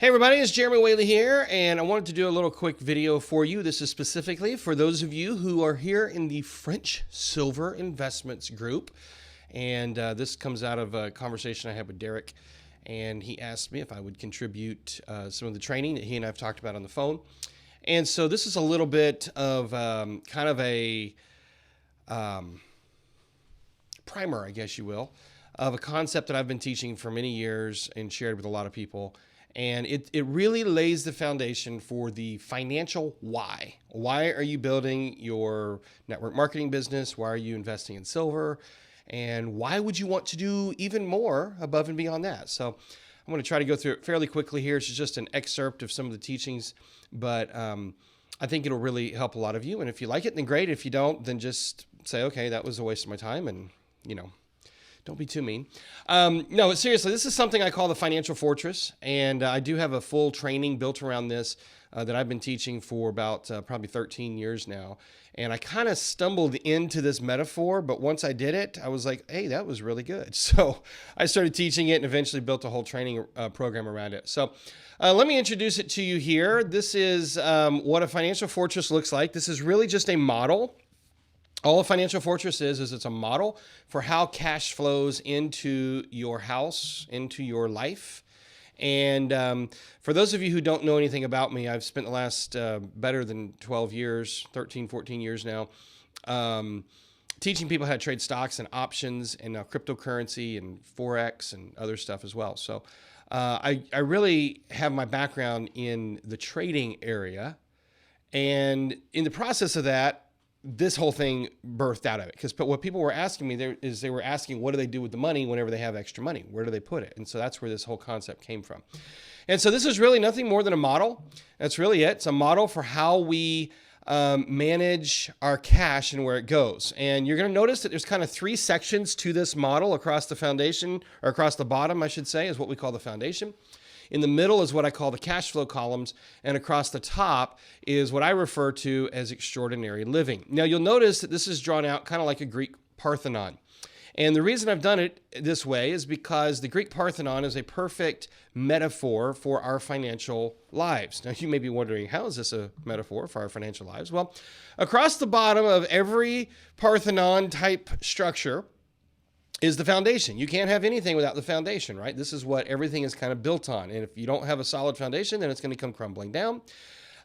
Hey everybody, it's Jeremy Whaley here, and I wanted to do a little quick video for you. This is specifically for those of you who are here in the French Silver Investments group. And this comes out of a conversation I had with Derek, and he asked me if I would contribute some of the training that he and I have talked about on the phone. And so this is a little bit of kind of a primer, I guess you will, of a concept that I've been teaching for many years and shared with a lot of people. And it really lays the foundation for the financial why. Why are you building your network marketing business? Why are you investing in silver? And why would you want to do even more above and beyond that? So I'm going to try to go through it fairly quickly here. It's just an excerpt of some of the teachings, but I think it'll really help a lot of you. And if you like it, then great. If you don't, then just say, okay, that was a waste of my time, and don't be too mean. No, seriously, this is something I call the financial fortress, and I do have a full training built around this that I've been teaching for about probably 13 years now. And I kind of stumbled into this metaphor, but once I did it, I was like, hey, that was really good. So I started teaching it and eventually built a whole training program around it. So let me introduce it to you here. This is what a financial fortress looks like. This is really just a model. All a financial fortress is it's a model for how cash flows into your house, into your life. And for those of you who don't know anything about me, I've spent the last better than 12 years, 13, 14 years now, teaching people how to trade stocks and options and now cryptocurrency and Forex and other stuff as well. So I really have my background in the trading area. And in the process of that, this whole thing birthed out of it, because what people were asking me there is they were asking, what do they do with the money whenever they have extra money? Where do they put it? And so that's where this whole concept came from. And so this is really nothing more than a model. That's really it. It's a model for how we manage our cash and where it goes. And you're going to notice that there's kind of three sections to this model. Across the foundation, or across the bottom, I should say, is what we call the foundation. In the middle is what I call the cash flow columns, and across the top is what I refer to as extraordinary living. Now, you'll notice that this is drawn out kind of like a Greek Parthenon. And the reason I've done it this way is because the Greek Parthenon is a perfect metaphor for our financial lives. Now, you may be wondering, how is this a metaphor for our financial lives? Well, across the bottom of every Parthenon type structure is the foundation. You can't have anything without the foundation, right? This is what everything is kind of built on. And if you don't have a solid foundation, then it's going to come crumbling down.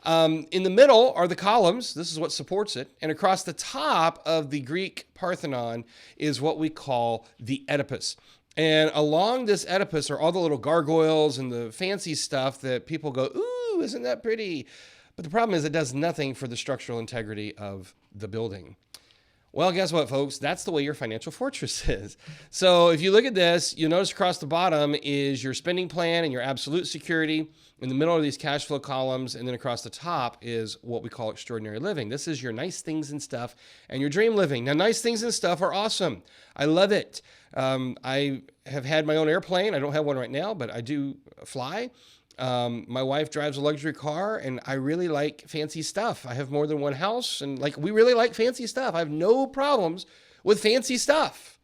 In the middle are the columns. This is what supports it. And across the top of the Greek Parthenon is what we call the Oedipus. And along this Oedipus are all the little gargoyles and the fancy stuff that people go, ooh, isn't that pretty? But the problem is it does nothing for the structural integrity of the building. Well, guess what, folks? That's the way your financial fortress is. So if you look at this, you'll notice across the bottom is your spending plan and your absolute security. In the middle are these cash flow columns, and then across the top is what we call extraordinary living. This is your nice things and stuff and your dream living. Now, nice things and stuff are awesome. I love it. I have had my own airplane. I don't have one right now, but I do fly. My wife drives a luxury car, and I really like fancy stuff. I have more than one house, and we really like fancy stuff. I have no problems with fancy stuff.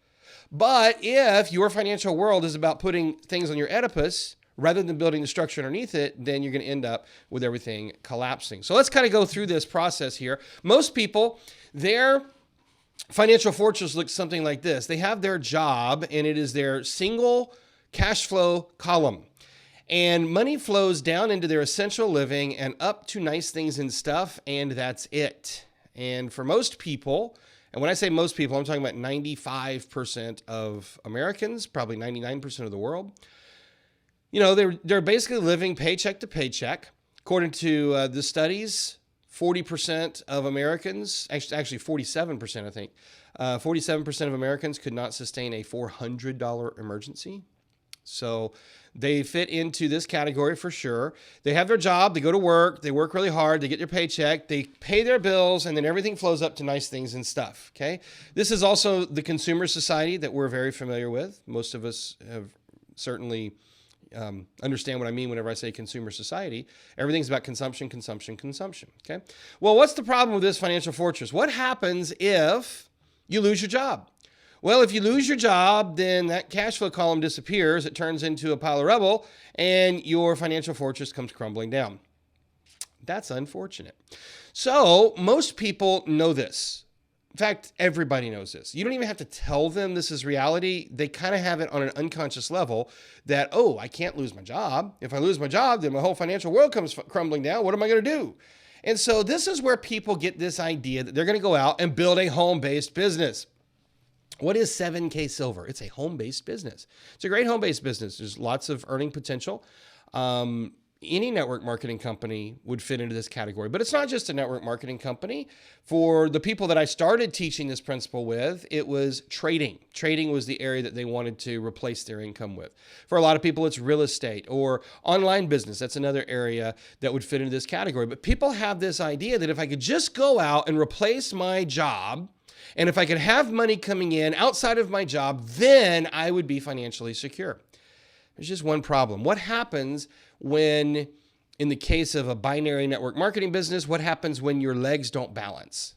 But if your financial world is about putting things on your Oedipus rather than building the structure underneath it, then you're going to end up with everything collapsing. So let's kind of go through this process here. Most people, their financial fortress looks something like this. They have their job, and it is their single cash flow column. And money flows down into their essential living and up to nice things and stuff, and that's it. And for most people, and when I say most people, I'm talking about 95% of Americans, probably 99% of the world, they're basically living paycheck to paycheck. According to the studies, 40% of Americans, actually 47%, I think, 47% of Americans could not sustain a $400 emergency. So they fit into this category for sure. They have their job, they go to work, they work really hard, they get their paycheck, they pay their bills, and then everything flows up to nice things and stuff, okay? This is also the consumer society that we're very familiar with. Most of us have certainly understand what I mean whenever I say consumer society. Everything's about consumption, consumption, consumption, okay? Well, what's the problem with this financial fortress? What happens if you lose your job? Well, if you lose your job, then that cash flow column disappears. It turns into a pile of rubble, and your financial fortress comes crumbling down. That's unfortunate. So most people know this. In fact, everybody knows this. You don't even have to tell them this is reality. They kind of have it on an unconscious level that, oh, I can't lose my job. If I lose my job, then my whole financial world comes crumbling down. What am I going to do? And so this is where people get this idea that they're going to go out and build a home-based business. What is 7K Silver? It's a home-based business. It's a great home-based business. There's lots of earning potential. Any network marketing company would fit into this category, but it's not just a network marketing company. For the people that I started teaching this principle with, it was trading. Trading was the area that they wanted to replace their income with. For a lot of people, it's real estate or online business. That's another area that would fit into this category. But people have this idea that if I could just go out and replace my job, and if I could have money coming in outside of my job, then I would be financially secure. There's just one problem. What happens when, in the case of a binary network marketing business, what happens when your legs don't balance?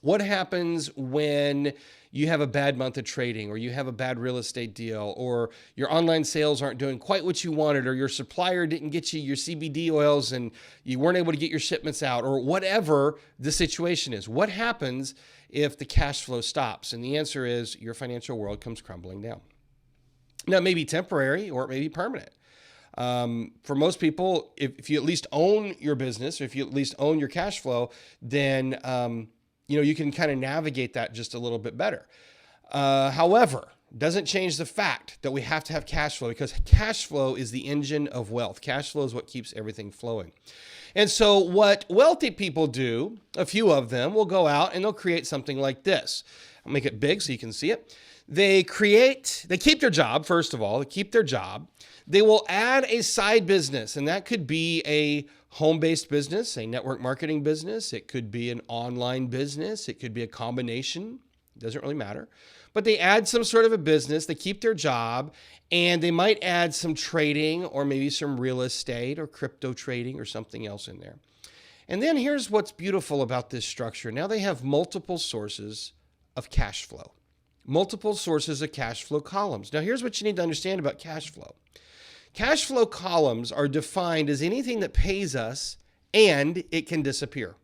What happens when you have a bad month of trading, or you have a bad real estate deal, or your online sales aren't doing quite what you wanted, or your supplier didn't get you your CBD oils and you weren't able to get your shipments out, or whatever the situation is? What happens if the cash flow stops? And the answer is your financial world comes crumbling down. Now, it may be temporary or it may be permanent. For most people, if you at least own your business, or if you at least own your cash flow, then you can kind of navigate that just a little bit better. However, doesn't change the fact that we have to have cash flow, because cash flow is the engine of wealth. Cash flow is what keeps everything flowing. And so what wealthy people do, a few of them, will go out and they'll create something like this. I'll make it big so you can see it. They keep their job, first of all, they keep their job. They will add a side business, and that could be a home-based business, a network marketing business. It could be an online business. It could be a combination. It doesn't really matter. But they add some sort of a business. They keep their job, and they might add some trading or maybe some real estate or crypto trading or something else in there. And then here's what's beautiful about this structure. Now they have multiple sources of cash flow. Multiple sources of cash flow columns. Now, here's what you need to understand about cash flow. Cash flow columns are defined as anything that pays us and it can disappear.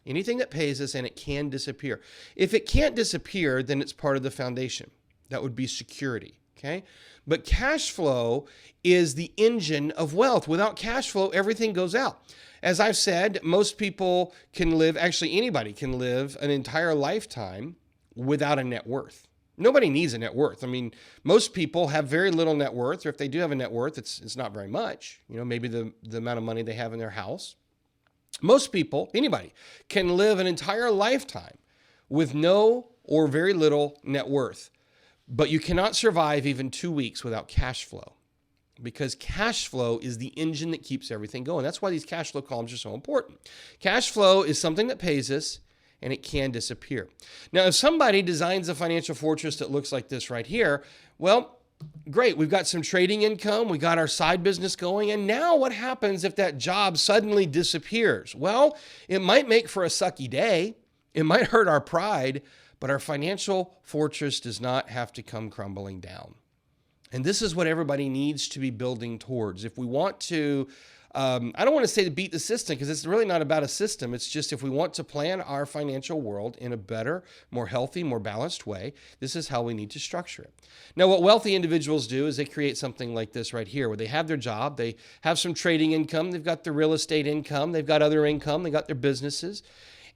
Anything that pays us and it can disappear. If it can't disappear, then it's part of the foundation. That would be security, okay? But cash flow is the engine of wealth. Without cash flow, everything goes out. As I've said, most people can live, actually anybody can live an entire lifetime without a net worth. Nobody needs a net worth. I mean, most people have very little net worth, or if they do have a net worth, it's not very much. Maybe the amount of money they have in their house. Most people, anybody, can live an entire lifetime with no or very little net worth. But you cannot survive even 2 weeks without cash flow, because cash flow is the engine that keeps everything going. That's why these cash flow columns are so important. Cash flow is something that pays us, and it can disappear. Now, if somebody designs a financial fortress that looks like this right here, well, great. We've got some trading income. We got our side business going. And now what happens if that job suddenly disappears? Well, it might make for a sucky day. It might hurt our pride, but our financial fortress does not have to come crumbling down. And this is what everybody needs to be building towards. If we want to, I don't want to say to beat the system, because it's really not about a system. It's just if we want to plan our financial world in a better, more healthy, more balanced way, this is how we need to structure it. Now, what wealthy individuals do is they create something like this right here, where they have their job, they have some trading income, they've got their real estate income, they've got other income, they got their businesses.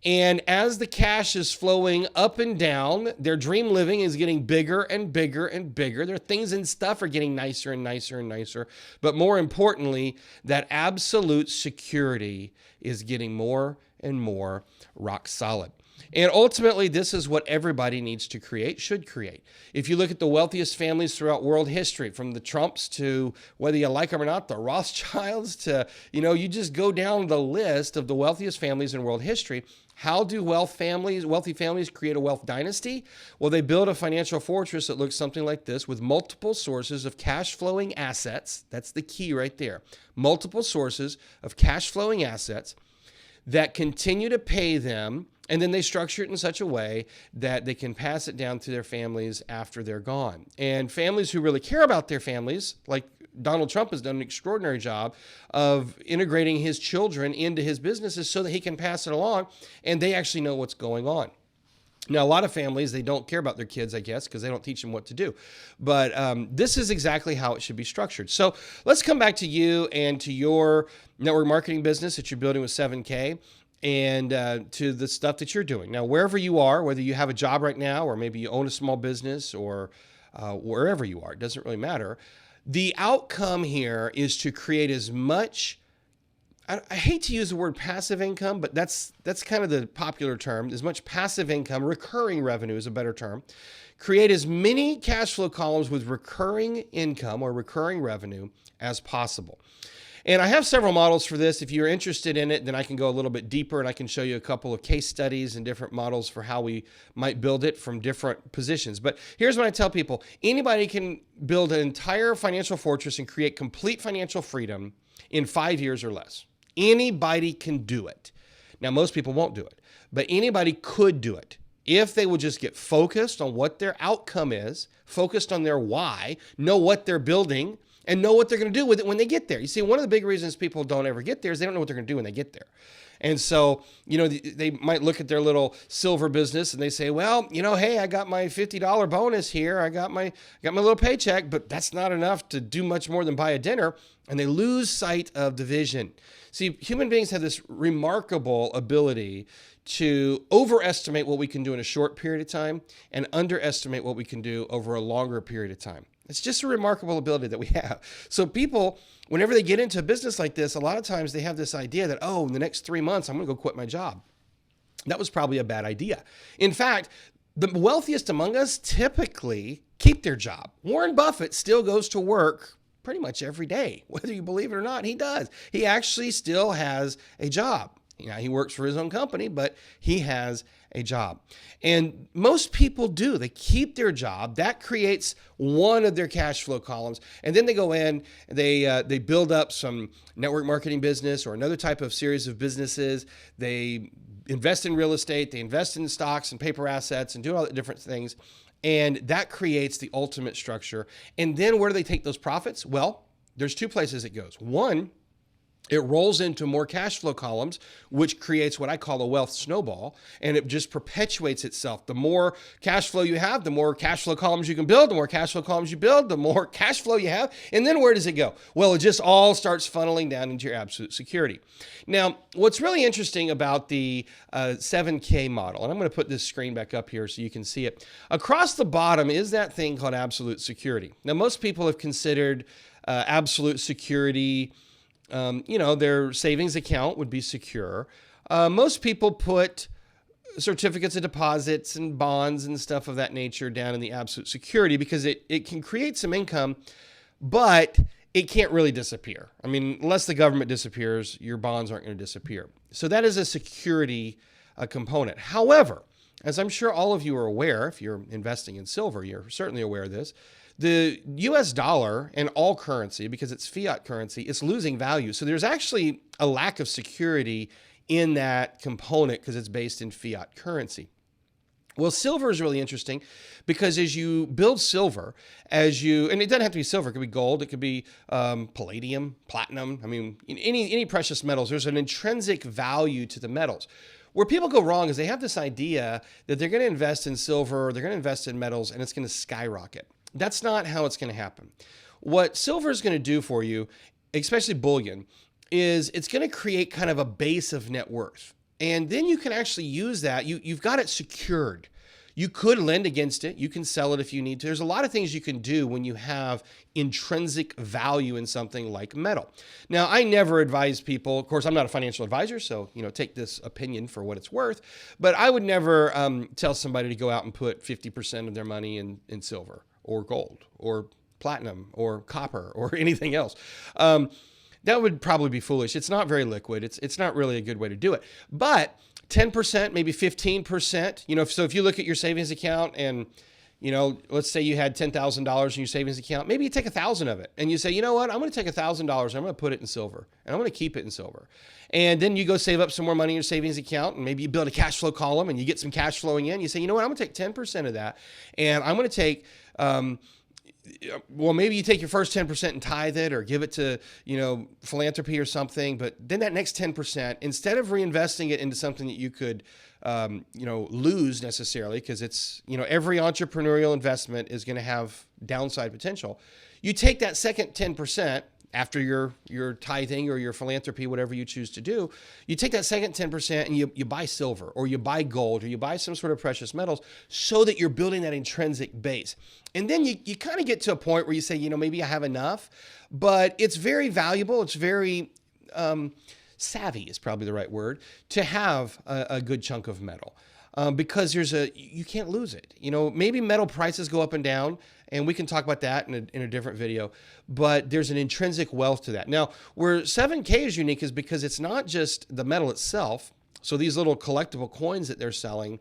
And as the cash is flowing up and down, their dream living is getting bigger and bigger and bigger. Their things and stuff are getting nicer and nicer and nicer. But more importantly, that absolute security is getting more and more rock solid. And ultimately, this is what everybody needs to create, should create. If you look at the wealthiest families throughout world history, from the Trumps to, whether you like them or not, the Rothschilds to, you just go down the list of the wealthiest families in world history. How do wealthy families create a wealth dynasty? Well, they build a financial fortress that looks something like this, with multiple sources of cash flowing assets. That's the key right there. Multiple sources of cash flowing assets that continue to pay them And then they structure it in such a way that they can pass it down to their families after they're gone. And families who really care about their families, like Donald Trump has done an extraordinary job of integrating his children into his businesses so that he can pass it along, and they actually know what's going on. Now, a lot of families, they don't care about their kids, I guess, because they don't teach them what to do. But this is exactly how it should be structured. So let's come back to you and to your network marketing business that you're building with 7K and to the stuff that you're doing. Now, wherever you are, whether you have a job right now or maybe you own a small business or wherever you are, it doesn't really matter. The outcome here is to create as much, I hate to use the word passive income, but that's kind of the popular term, as much passive income, recurring revenue is a better term. Create as many cash flow columns with recurring income or recurring revenue as possible. And I have several models for this. If you're interested in it, then I can go a little bit deeper and I can show you a couple of case studies and different models for how we might build it from different positions. But here's what I tell people. Anybody can build an entire financial fortress and create complete financial freedom in 5 years or less. Anybody can do it. Now, most people won't do it, but anybody could do it if they would just get focused on what their outcome is, focused on their why, know what they're building, and know what they're going to do with it when they get there. You see, one of the big reasons people don't ever get there is they don't know what they're going to do when they get there. And so, they might look at their little silver business and they say, well, hey, I got my $50 bonus here. I got my little paycheck, but that's not enough to do much more than buy a dinner. And they lose sight of the vision. See, human beings have this remarkable ability to overestimate what we can do in a short period of time and underestimate what we can do over a longer period of time. It's just a remarkable ability that we have. So people, whenever they get into a business like this, a lot of times they have this idea that, in the next 3 months, I'm going to go quit my job. That was probably a bad idea. In fact, the wealthiest among us typically keep their job. Warren Buffett still goes to work pretty much every day. Whether you believe it or not, he does. He actually still has a job. He works for his own company, but he has a job. And most people do. They keep their job. That creates one of their cash flow columns. And then they go in, they build up some network marketing business or another type of series of businesses. They invest in real estate. They invest in stocks and paper assets and do all the different things. And that creates the ultimate structure. And then where do they take those profits? Well, there's two places it goes. One, it rolls into more cash flow columns, which creates what I call a wealth snowball, and it just perpetuates itself. The more cash flow you have, the more cash flow columns you can build. The more cash flow columns you build, the more cash flow you have. And then where does it go? Well, it just all starts funneling down into your absolute security. Now, what's really interesting about the 7K model, and I'm going to put this screen back up here so you can see it. Across the bottom is that thing called absolute security. Now, most people have considered absolute security, their savings account would be secure. Most people put certificates of deposits and bonds and stuff of that nature down in the absolute security because it can create some income, but it can't really disappear. I mean, unless the government disappears, your bonds aren't going to disappear. So that is a security component. However, as I'm sure all of you are aware, if you're investing in silver, you're certainly aware of this, the US dollar and all currency, because it's fiat currency, it's losing value. So there's actually a lack of security in that component because it's based in fiat currency. Well, silver is really interesting because as you build silver, and it doesn't have to be silver, it could be gold, it could be palladium, platinum. I mean, any precious metals, there's an intrinsic value to the metals. Where people go wrong is they have this idea that they're going to invest in silver, or they're going to invest in metals, and it's going to skyrocket. That's not how it's going to happen. What silver is going to do for you, especially bullion, is it's going to create kind of a base of net worth. And then you can actually use that. You've got it secured. You could lend against it. You can sell it if you need to. There's a lot of things you can do when you have intrinsic value in something like metal. Now, I never advise people, of course, I'm not a financial advisor, so take this opinion for what it's worth, but I would never tell somebody to go out and put 50% of their money in silver or gold or platinum or copper or anything else. That would probably be foolish. It's not very liquid. It's not really a good way to do it. But 10%, maybe 15%, so if you look at your savings account and let's say you had $10,000 in your savings account. Maybe you take 1,000 of it and you say, you know what, I'm going to take $1,000. I'm going to put it in silver and I'm going to keep it in silver. And then you go save up some more money in your savings account and maybe you build a cash flow column and you get some cash flowing in. You say, you know what, I'm going to take 10% of that and I'm going to take, maybe you take your first 10% and tithe it or give it to, philanthropy or something. But then that next 10%, instead of reinvesting it into something that you could, lose necessarily, because it's, every entrepreneurial investment is going to have downside potential. You take that second 10% after your tithing or your philanthropy, whatever you choose to do, you take that second 10% and you buy silver or you buy gold or you buy some sort of precious metals so that you're building that intrinsic base. And then you kind of get to a point where you say, maybe I have enough, but it's very valuable. It's very savvy is probably the right word to have a good chunk of metal. Because you can't lose it. Maybe metal prices go up and down, and we can talk about that in a different video, but there's an intrinsic wealth to that. Now, where 7K is unique is because it's not just the metal itself. So these little collectible coins that they're selling,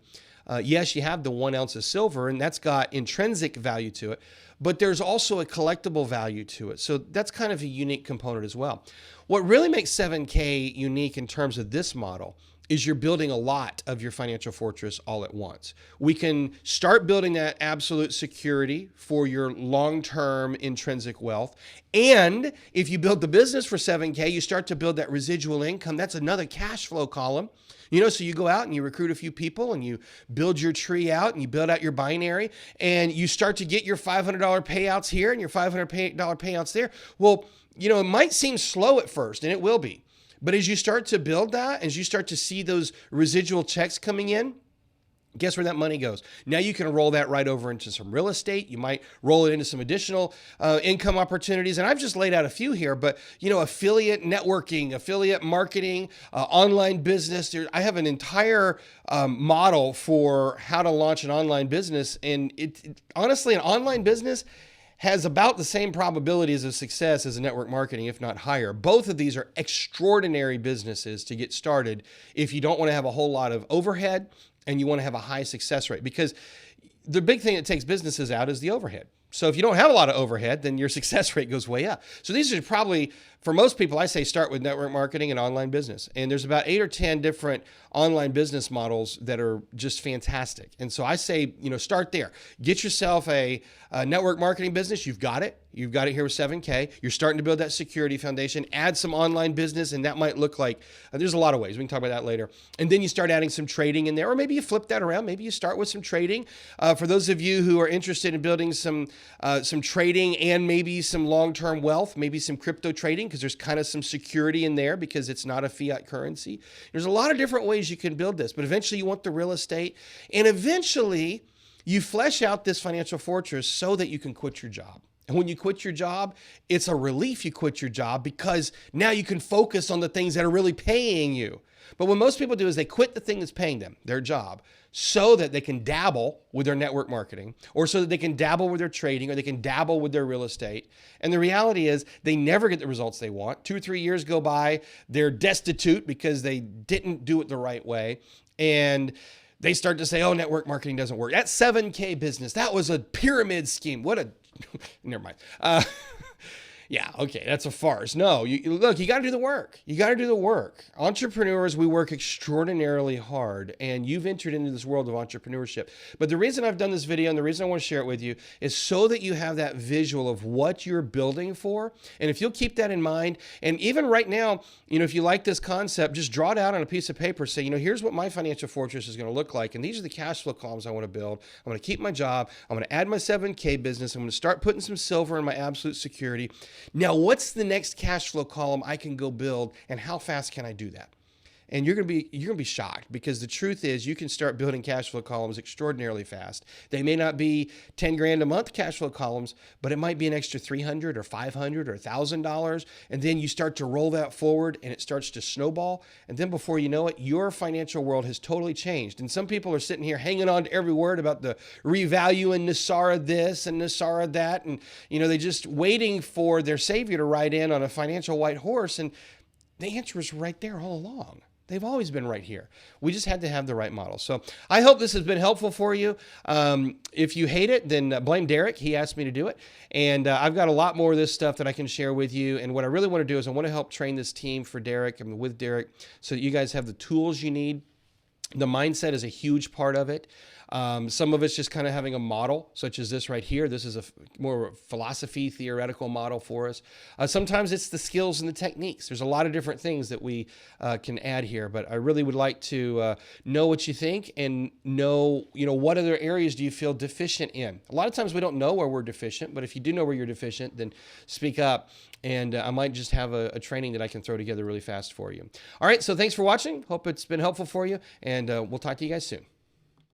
yes, you have the 1 ounce of silver, and that's got intrinsic value to it, but there's also a collectible value to it. So that's kind of a unique component as well. What really makes 7K unique in terms of this model is you're building a lot of your financial fortress all at once. We can start building that absolute security for your long-term intrinsic wealth. And if you build the business for 7K, you start to build that residual income. That's another cash flow column. So you go out and you recruit a few people and you build your tree out and you build out your binary and you start to get your $500 payouts here and your $500 payouts there. Well, it might seem slow at first, and it will be. But as you start to build that, as you start to see those residual checks coming in, guess where that money goes? Now you can roll that right over into some real estate. You might roll it into some additional income opportunities. And I've just laid out a few here, but affiliate networking, affiliate marketing, online business. I have an entire model for how to launch an online business. And honestly, an online business has about the same probabilities of success as a network marketing, if not higher. Both of these are extraordinary businesses to get started if you don't want to have a whole lot of overhead and you want to have a high success rate, because the big thing that takes businesses out is the overhead. So if you don't have a lot of overhead, then your success rate goes way up. So these are probably, for most people, I say start with network marketing and online business. And there's about 8 or 10 different online business models that are just fantastic. And so I say, start there. Get yourself a network marketing business. You've got it. You've got it here with 7K. You're starting to build that security foundation. Add some online business, and that might look like, there's a lot of ways. We can talk about that later. And then you start adding some trading in there, or maybe you flip that around. Maybe you start with some trading. For those of you who are interested in building some trading and maybe some long-term wealth, maybe some crypto trading, because there's kind of some security in there because it's not a fiat currency. There's a lot of different ways you can build this, but eventually you want the real estate, and eventually you flesh out this financial fortress so that you can quit your job. And when you quit your job, it's a relief you quit your job because now you can focus on the things that are really paying you. But what most people do is they quit the thing that's paying them, their job, so that they can dabble with their network marketing, or so that they can dabble with their trading, or they can dabble with their real estate. And the reality is they never get the results they want. 2 or 3 years go by, they're destitute because they didn't do it the right way. And they start to say, oh, network marketing doesn't work. That 7K business, that was a pyramid scheme. Never mind. Yeah, okay, that's a farce. No, you got to do the work. You got to do the work. Entrepreneurs, we work extraordinarily hard, and you've entered into this world of entrepreneurship. But the reason I've done this video and the reason I want to share it with you is so that you have that visual of what you're building for. And if you'll keep that in mind, and even right now, if you like this concept, just draw it out on a piece of paper. Say, here's what my financial fortress is going to look like, and these are the cash flow columns I want to build. I'm going to keep my job. I'm going to add my 7K business. I'm going to start putting some silver in my absolute security. Now, what's the next cash flow column I can go build, and how fast can I do that? And you're going to be shocked, because the truth is you can start building cash flow columns extraordinarily fast. They may not be 10 grand a month cash flow columns, but it might be an extra $300 or $500 or $1,000. And then you start to roll that forward and it starts to snowball. And then before you know it, your financial world has totally changed. And some people are sitting here hanging on to every word about the revalue and Nasara this and Nasara that. And, they just waiting for their savior to ride in on a financial white horse. And the answer is right there all along. They've always been right here. We just had to have the right model. So I hope this has been helpful for you. If you hate it, then blame Derek. He asked me to do it. And I've got a lot more of this stuff that I can share with you. And what I really want to do is I want to help train this team for Derek and with Derek so that you guys have the tools you need. The mindset is a huge part of it. Some of it's just kind of having a model, such as this right here. This is a more philosophy, theoretical model for us. Sometimes it's the skills and the techniques. There's a lot of different things that we can add here, but I really would like to know what you think and know, what other areas do you feel deficient in? A lot of times we don't know where we're deficient, but if you do know where you're deficient, then speak up. And I might just have a training that I can throw together really fast for you. All right, so thanks for watching. Hope it's been helpful for you, and we'll talk to you guys soon.